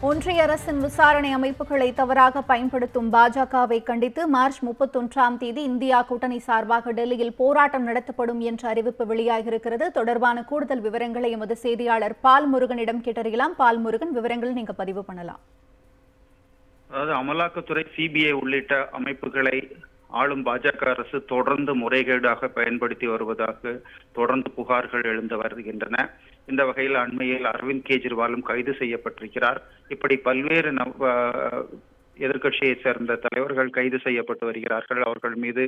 ஒன்றிய அரசின் விசாரணை அமைப்புகளை தவறாக பயன்படுத்தும் பாஜகவை கண்டித்து மார்ச் 31ஆம் தேதி இந்தியா கூட்டணி சார்பாக டெல்லியில் போராட்டம் நடத்தப்படும் என்ற அறிவிப்பு வெளியாகியிருக்கிறது. தொடர்பான கூடுதல் விவரங்களை எமது செய்தியாளர் பால்முருகனிடம் கேட்டறியலாம். பால்முருகன், விவரங்கள் நீங்க பதிவு பண்ணலாம். அதாவது அமலாக்கத்துறை, சிபிஐ உள்ளிட்ட அமைப்புகளை ஆளும் பாஜக அரசு தொடர்ந்து முறைகேடாக பயன்படுத்தி வருவதாக தொடர்ந்து புகார்கள் எழுந்து வருகின்றன. இந்த வகையில் அண்மையில் அரவிந்த் கெஜ்ரிவாலும் கைது செய்யப்பட்டிருக்கிறார். இப்படி பல்வேறு எதிர்கட்சியை சேர்ந்த தலைவர்கள் கைது செய்யப்பட்டு வருகிறார்கள். அவர்கள் மீது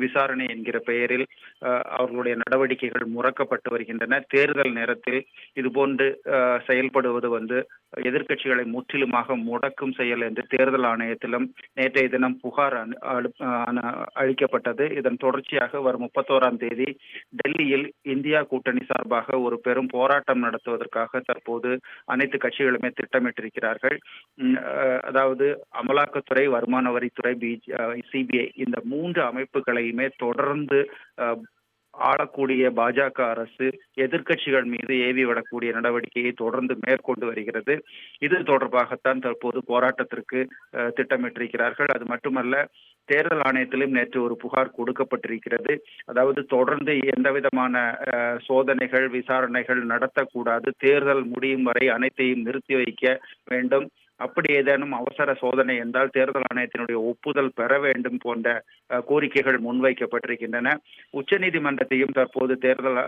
விசாரணை என்கிற பெயரில் அவர்களுடைய நடவடிக்கைகள் முறக்கப்பட்டு வருகின்றன. தேர்தல் நேரத்தில் இதுபோன்று செயல்படுவது எதிர்கட்சிகளை முற்றிலுமாக முடக்கும் செயல் என்று தேர்தல் ஆணையத்திலும் நேற்றைய தினம் புகார் அளிக்கப்பட்டது. இதன் தொடர்ச்சியாக வரும் 31ஆம் தேதி டெல்லியில் இந்தியா கூட்டணி சார்பாக ஒரு பெரும் போராட்டம் நடத்துவதற்காக தற்போது அனைத்து கட்சிகளுமே திட்டமிட்டிருக்கிறார்கள். அதாவது அமலாக்கத்துறை, வருமான வரித்துறை, சிபிஐ இந்த 3 அமைப்புகளையுமே தொடர்ந்து ஆளக்கூடிய பாஜக அரசு எதிர்கட்சிகள் மீது ஏவி விடக்கூடிய நடவடிக்கையை தொடர்ந்து மேற்கொண்டு வருகிறது. இது தொடர்பாகத்தான் தற்போது போராட்டத்திற்கு திட்டமிட்டிருக்கிறார்கள். அது மட்டுமல்ல, தேர்தல் ஆணையத்திலும் நேற்று ஒரு புகார் கொடுக்கப்பட்டிருக்கிறது. அதாவது தொடர்ந்து எந்த விதமான சோதனைகள், விசாரணைகள் நடத்தக்கூடாது, தேர்தல் முடியும் வரை அனைத்தையும் நிறுத்தி வைக்க வேண்டும், அப்படி ஏதேனும் அவசர சோதனை என்றால் தேர்தல் ஆணையத்தினுடைய ஒப்புதல் பெற வேண்டும் போன்ற கோரிக்கைகள் முன்வைக்கப்பட்டிருக்கின்றன. உச்சநீதிமன்றத்தையும் தற்போது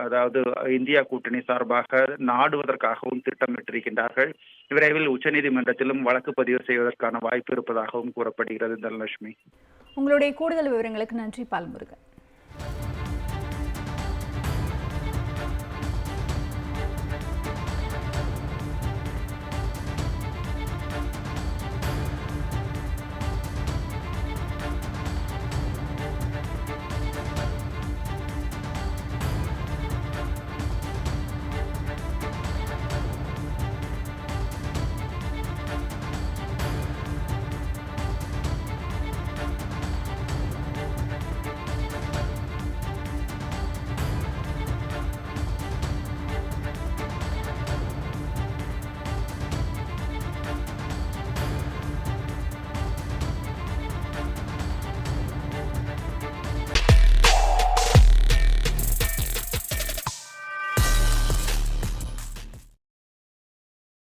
அதாவது இந்தியா கூட்டணி சார்பாக நாடுவதற்காகவும் திட்டமிட்டிருக்கின்றார்கள். விரைவில் உச்சநீதிமன்றத்திலும் வழக்கு பதிவு செய்வதற்கான வாய்ப்பு இருப்பதாகவும் கூறப்படுகிறது. தனலட்சுமி, உங்களுடைய கூடுதல் விவரங்களுக்கு நன்றி பால்முருகன்.